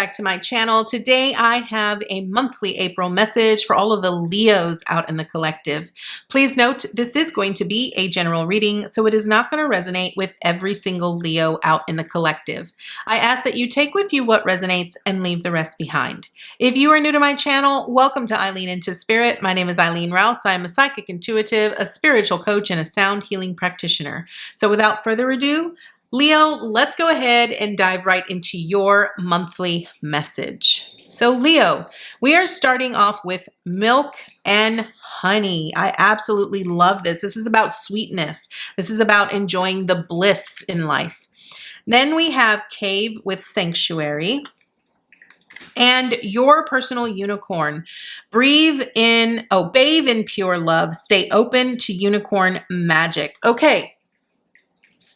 back to my channel. Today I have a monthly April message for all of the Leos out in the collective. Please note this is going to be a general reading, so it is not going to resonate with every single Leo out in the collective. I ask that you take with you what resonates and leave the rest behind. If you are new to my channel, welcome to Eileen Into Spirit. My name is Eileen Rouse. I am a psychic intuitive, a spiritual coach, and a sound healing practitioner. So without further ado, Leo, let's go ahead and dive right into your monthly message. So Leo, we are starting off with milk and honey. I absolutely love this. This is about sweetness. This is about enjoying the bliss in life. Then we have cave with sanctuary. And your personal unicorn. Bathe in pure love. Stay open to unicorn magic. Okay.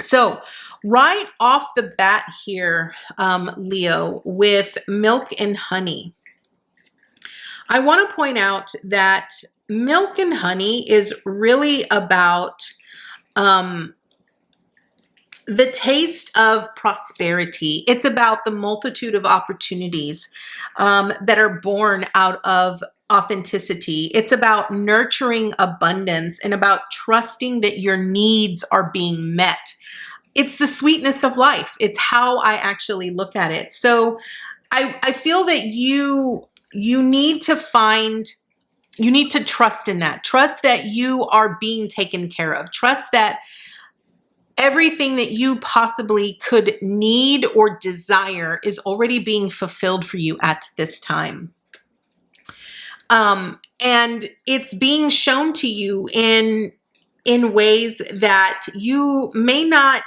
So right off the bat here, Leo, with milk and honey, I want to point out that milk and honey is really about the taste of prosperity. It's about the multitude of opportunities that are born out of authenticity. It's about nurturing abundance and about trusting that your needs are being met. It's the sweetness of life. It's how I actually look at it. So I feel that you need to trust in that. Trust that you are being taken care of. Trust that everything that you possibly could need or desire is already being fulfilled for you at this time. And it's being shown to you in ways that you may not,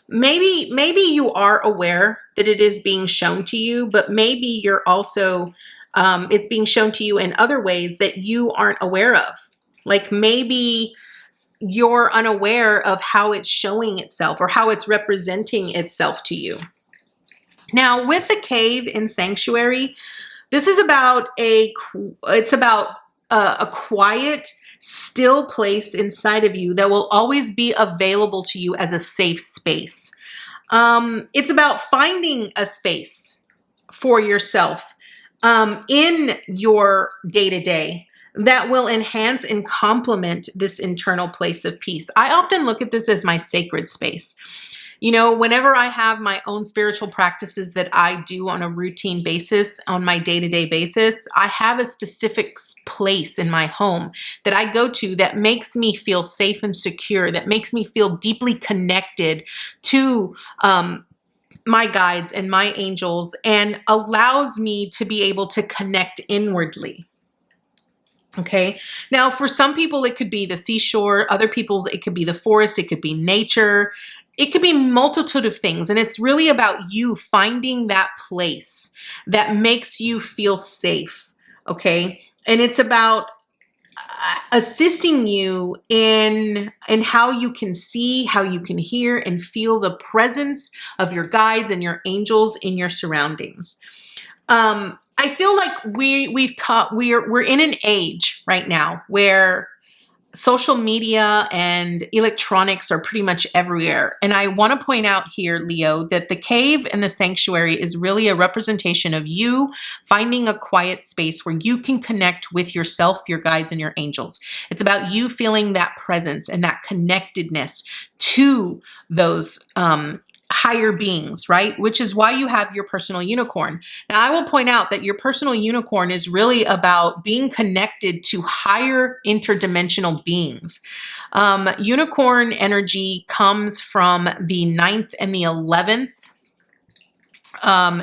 maybe you are aware that it is being shown to you, but maybe you're also, it's being shown to you in other ways that you aren't aware of. Like maybe you're unaware of how it's showing itself or how it's representing itself to you. Now with the cave and sanctuary, this is about a quiet, still place inside of you that will always be available to you as a safe space. It's about finding a space for yourself in your day-to-day that will enhance and complement this internal place of peace. I often look at this as my sacred space. You know, whenever I have my own spiritual practices that I do on a routine basis, on my day-to-day basis, I have a specific place in my home that I go to that makes me feel safe and secure, that makes me feel deeply connected to my guides and my angels, and allows me to be able to connect inwardly. Okay. Now, for some people, it could be the seashore. Other people's, it could be the forest. It could be nature. It could be a multitude of things. And it's really about you finding that place that makes you feel safe. Okay. And it's about assisting you in how you can see, how you can hear and feel the presence of your guides and your angels in your surroundings. I feel like we're in an age right now where social media and electronics are pretty much everywhere. And I want to point out here, Leo, that the cave and the sanctuary is really a representation of you finding a quiet space where you can connect with yourself, your guides, and your angels. It's about you feeling that presence and that connectedness to those higher beings, right? Which is why you have your personal unicorn. Now, I will point out that your personal unicorn is really about being connected to higher interdimensional beings. Unicorn energy comes from the 9th and the 11th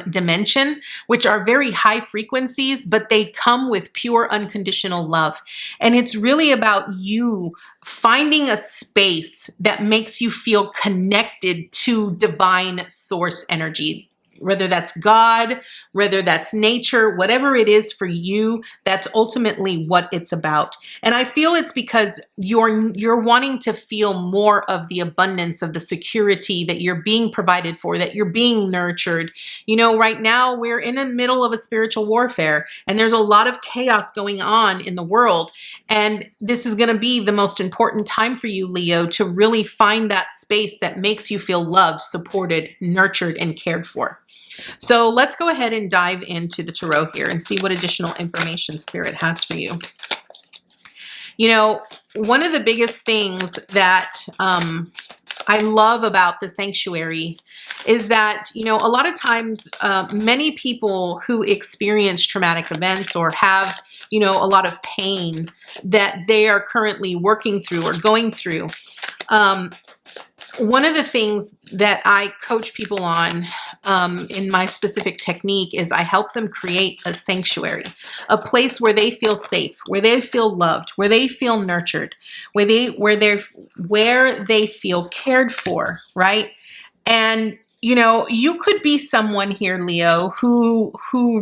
dimension, which are very high frequencies, but they come with pure unconditional love. And it's really about you finding a space that makes you feel connected to divine source energy. Whether that's God, whether that's nature, whatever it is for you, that's ultimately what it's about. And I feel it's because you're wanting to feel more of the abundance of the security that you're being provided for, that you're being nurtured. You know, right now we're in the middle of a spiritual warfare and there's a lot of chaos going on in the world. And this is going to be the most important time for you, Leo, to really find that space that makes you feel loved, supported, nurtured, and cared for. So let's go ahead and dive into the tarot here and see what additional information Spirit has for you. You know, one of the biggest things that I love about the sanctuary is that, you know, a lot of times many people who experience traumatic events or have, you know, a lot of pain that they are currently working through or going through. One of the things that I coach people on in my specific technique is I help them create a sanctuary, a place where they feel safe, where they feel loved, where they feel nurtured, where they feel cared for, right? And you know, you could be someone here, Leo, who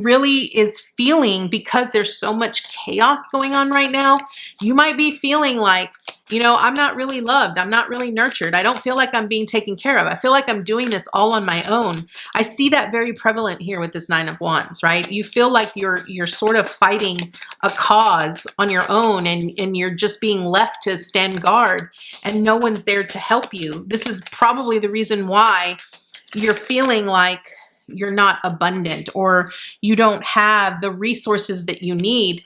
really is feeling, because there's so much chaos going on right now, you might be feeling like, you know, I'm not really loved. I'm not really nurtured. I don't feel like I'm being taken care of. I feel like I'm doing this all on my own. I see that very prevalent here with this Nine of Wands, right? You feel like you're sort of fighting a cause on your own, and you're just being left to stand guard and no one's there to help you. This is probably the reason why you're feeling like you're not abundant or you don't have the resources that you need.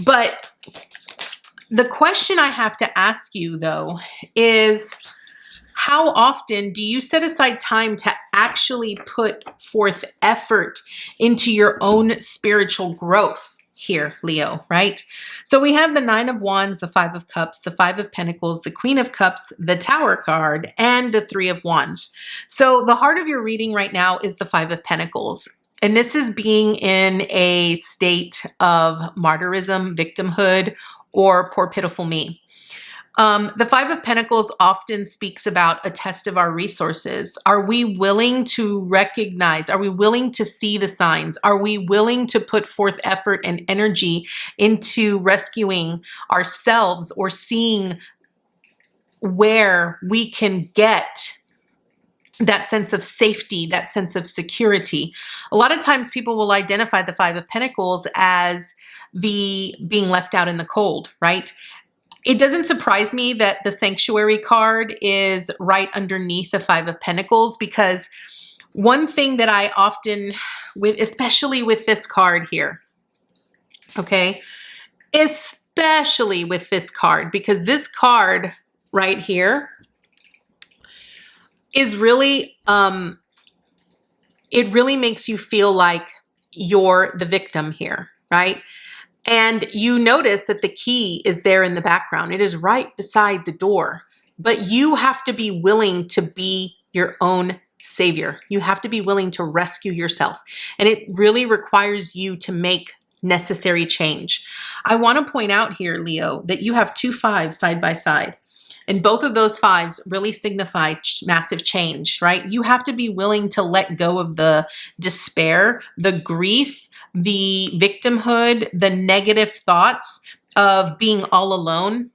But the question I have to ask you, though, is how often do you set aside time to actually put forth effort into your own spiritual growth here, Leo, right? So we have the Nine of Wands, the Five of Cups, the Five of Pentacles, the Queen of Cups, the Tower card, and the Three of Wands. So the heart of your reading right now is the Five of Pentacles. And this is being in a state of martyrism, victimhood, or poor pitiful me. The Five of Pentacles often speaks about a test of our resources. Are we willing to recognize? Are we willing to see the signs? Are we willing to put forth effort and energy into rescuing ourselves or seeing where we can get that sense of safety, that sense of security? A lot of times people will identify the Five of Pentacles as the being left out in the cold, right? It doesn't surprise me that the Sanctuary card is right underneath the Five of Pentacles, because one thing that I often, especially with this card here, okay, especially with this card, because this card right here is really, it really makes you feel like you're the victim here, right? And you notice that the key is there in the background. It is right beside the door, but you have to be willing to be your own savior. You have to be willing to rescue yourself. And it really requires you to make necessary change. I want to point out here, Leo, that you have two fives side by side. And both of those fives really signify massive change, right? You have to be willing to let go of the despair, the grief, the victimhood, the negative thoughts of being all alone.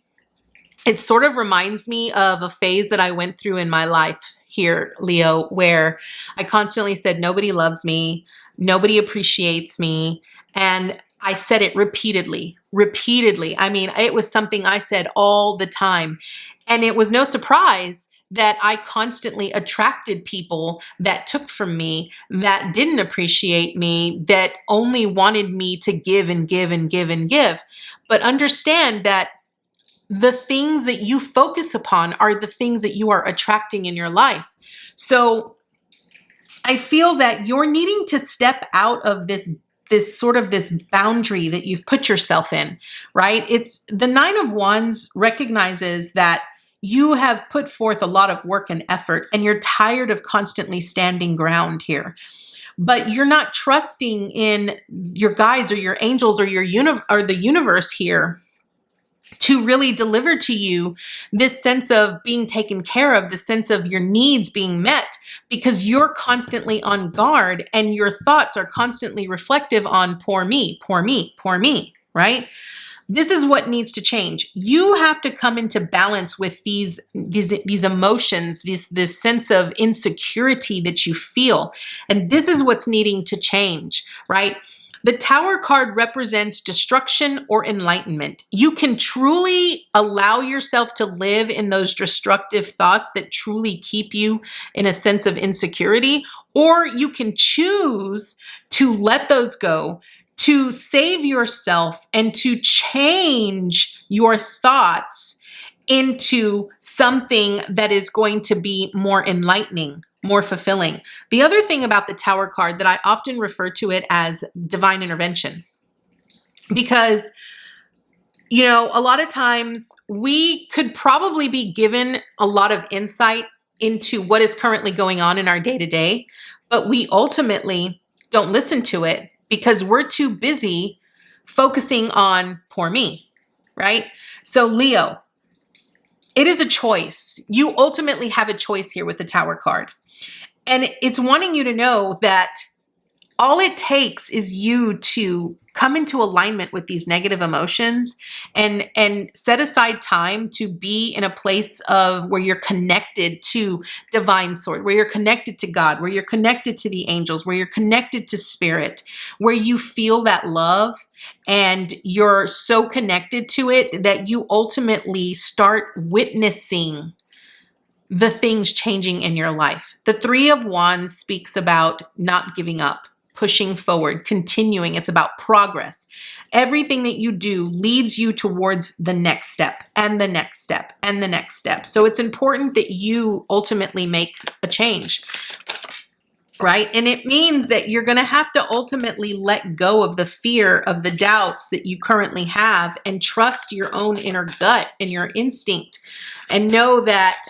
It sort of reminds me of a phase that I went through in my life here, Leo, where I constantly said, nobody loves me, nobody appreciates me. And I said it repeatedly. I mean, it was something I said all the time. And it was no surprise that I constantly attracted people that took from me, that didn't appreciate me, that only wanted me to give and give and give and give. But understand that the things that you focus upon are the things that you are attracting in your life. So I feel that you're needing to step out of this boundary that you've put yourself in, right? It's the Nine of Wands recognizes that you have put forth a lot of work and effort, and you're tired of constantly standing ground here. But you're not trusting in your guides or your angels or or the universe here to really deliver to you this sense of being taken care of, the sense of your needs being met, because you're constantly on guard and your thoughts are constantly reflective on poor me, poor me, poor me, right? This is what needs to change. You have to come into balance with these emotions, this sense of insecurity that you feel. And this is what's needing to change, right? The Tower card represents destruction or enlightenment. You can truly allow yourself to live in those destructive thoughts that truly keep you in a sense of insecurity, or you can choose to let those go, to save yourself, and to change your thoughts into something that is going to be more enlightening, more fulfilling. The other thing about the Tower card that I often refer to it as divine intervention, because a lot of times we could probably be given a lot of insight into what is currently going on in our day-to-day, but we ultimately don't listen to it because we're too busy focusing on poor me, right? So Leo, it is a choice. You ultimately have a choice here with the Tower card. And it's wanting you to know that all it takes is you to come into alignment with these negative emotions and set aside time to be in a place of where you're connected to divine source, where you're connected to God, where you're connected to the angels, where you're connected to spirit, where you feel that love and you're so connected to it that you ultimately start witnessing the things changing in your life. The Three of Wands speaks about not giving up, pushing forward, continuing. It's about progress. Everything that you do leads you towards the next step and the next step and the next step. So it's important that you ultimately make a change, right? And it means that you're going to have to ultimately let go of the fear, of the doubts that you currently have, and trust your own inner gut and your instinct, and know that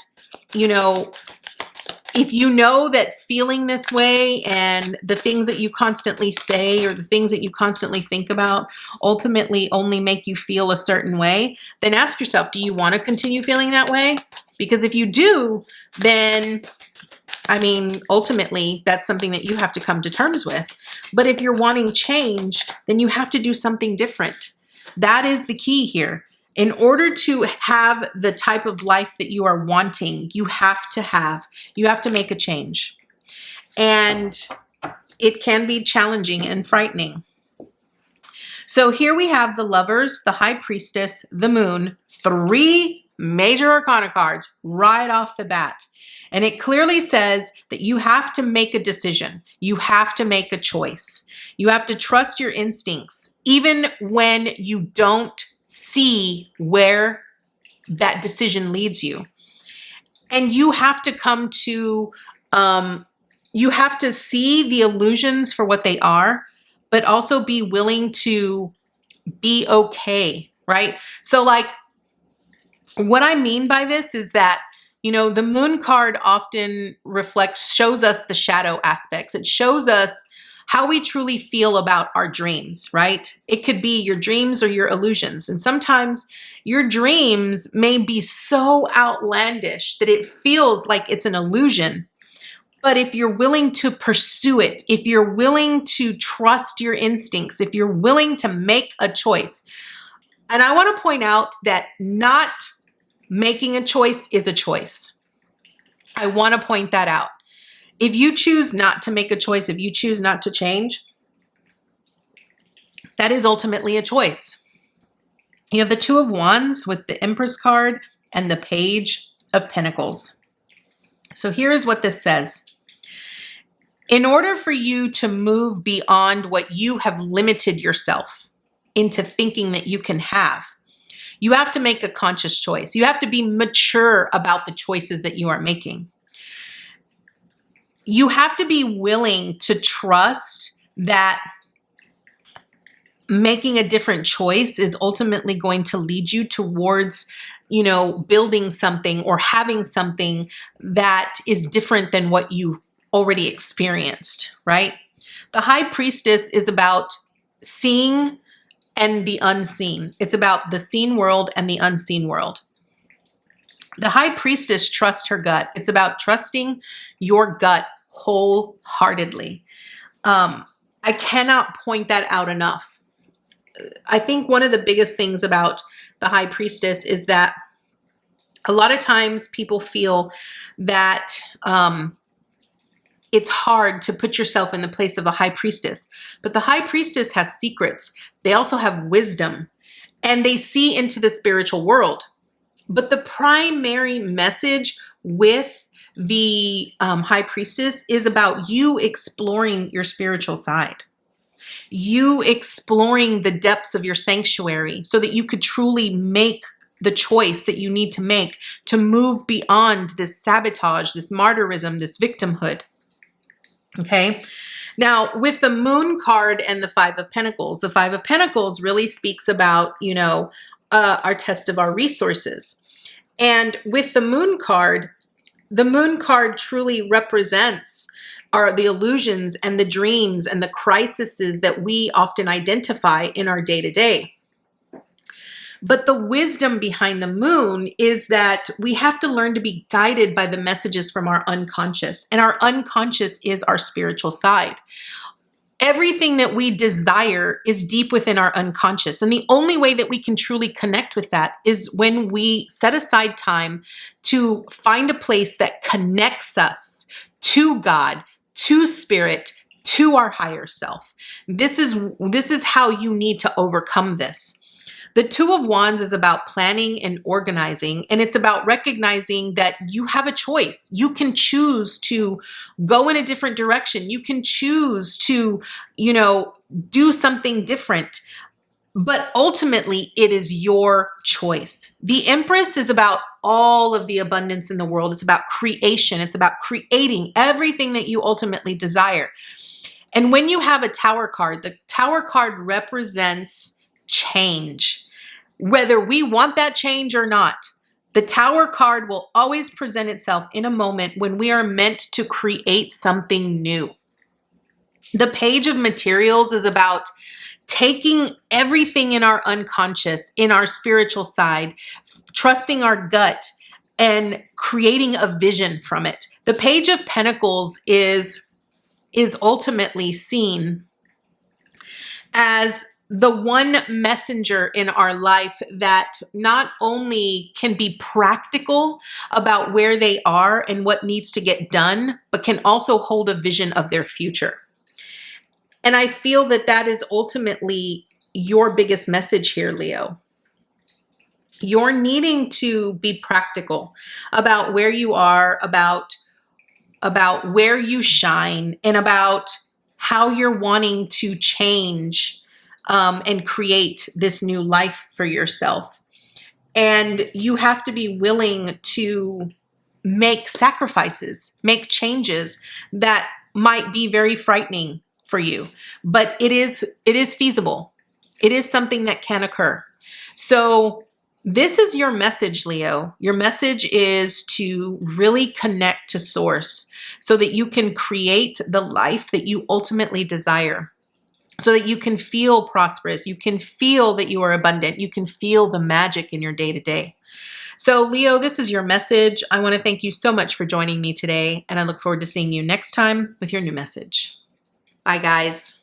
if you know that feeling this way and the things that you constantly say or the things that you constantly think about ultimately only make you feel a certain way, then ask yourself, do you want to continue feeling that way? Because if you do, then, ultimately, that's something that you have to come to terms with. But if you're wanting change, then you have to do something different. That is the key here. In order to have the type of life that you are wanting, you have to make a change. And it can be challenging and frightening. So here we have the Lovers, the High Priestess, the Moon, 3 major arcana cards right off the bat. And it clearly says that you have to make a decision. You have to make a choice. You have to trust your instincts, even when you don't see where that decision leads you. And you have to come to, you have to see the illusions for what they are, but also be willing to be okay, right? So like, what I mean by this is that, the Moon card often shows us the shadow aspects. It shows us how we truly feel about our dreams, right? It could be your dreams or your illusions. And sometimes your dreams may be so outlandish that it feels like it's an illusion. But if you're willing to pursue it, if you're willing to trust your instincts, if you're willing to make a choice, and I want to point out that not making a choice is a choice. I want to point that out. If you choose not to make a choice, if you choose not to change, that is ultimately a choice. You have the Two of Wands with the Empress card and the Page of Pentacles. So here is what this says. In order for you to move beyond what you have limited yourself into thinking that you can have, you have to make a conscious choice. You have to be mature about the choices that you are making. You have to be willing to trust that making a different choice is ultimately going to lead you towards, building something or having something that is different than what you've already experienced, right? The High Priestess is about seeing and the unseen. It's about the seen world and the unseen world. The High Priestess trusts her gut. It's about trusting your gut wholeheartedly. I cannot point that out enough. I think one of the biggest things about the High Priestess is that a lot of times people feel that it's hard to put yourself in the place of the high priestess. But the high priestess has secrets. They also have wisdom, and they see into the spiritual world. But the primary message with the high priestess is about you exploring your spiritual side, you exploring the depths of your sanctuary so that you could truly make the choice that you need to make to move beyond this sabotage, this martyrism, this victimhood. Okay. Now, with the Moon card and the Five of Pentacles, the Five of Pentacles really speaks about, our test of our resources. And with the Moon card truly represents the illusions and the dreams and the crises that we often identify in our day-to-day. But the wisdom behind the Moon is that we have to learn to be guided by the messages from our unconscious. And our unconscious is our spiritual side. Everything that we desire is deep within our unconscious. And the only way that we can truly connect with that is when we set aside time to find a place that connects us to God, to spirit, to our higher self. This is how you need to overcome this. The Two of Wands is about planning and organizing, and it's about recognizing that you have a choice. You can choose to go in a different direction. You can choose to, do something different. But ultimately, it is your choice. The Empress is about all of the abundance in the world. It's about creation. It's about creating everything that you ultimately desire. And when you have a Tower card, the Tower card represents change. Whether we want that change or not, the Tower card will always present itself in a moment when we are meant to create something new. The Page of Materials is about taking everything in our unconscious, in our spiritual side, trusting our gut, and creating a vision from it. The Page of Pentacles is ultimately seen as the one messenger in our life that not only can be practical about where they are and what needs to get done, but can also hold a vision of their future. And I feel that that is ultimately your biggest message here, Leo. You're needing to be practical about where you are, about where you shine, and about how you're wanting to change and create this new life for yourself. And you have to be willing to make sacrifices, make changes that might be very frightening for you, but it is feasible. It is something that can occur. So this is your message, Leo. Your message is to really connect to source so that you can create the life that you ultimately desire, so that you can feel prosperous, you can feel that you are abundant, you can feel the magic in your day-to-day. So Leo, this is your message. I want to thank you so much for joining me today, and I look forward to seeing you next time with your new message. Bye, guys.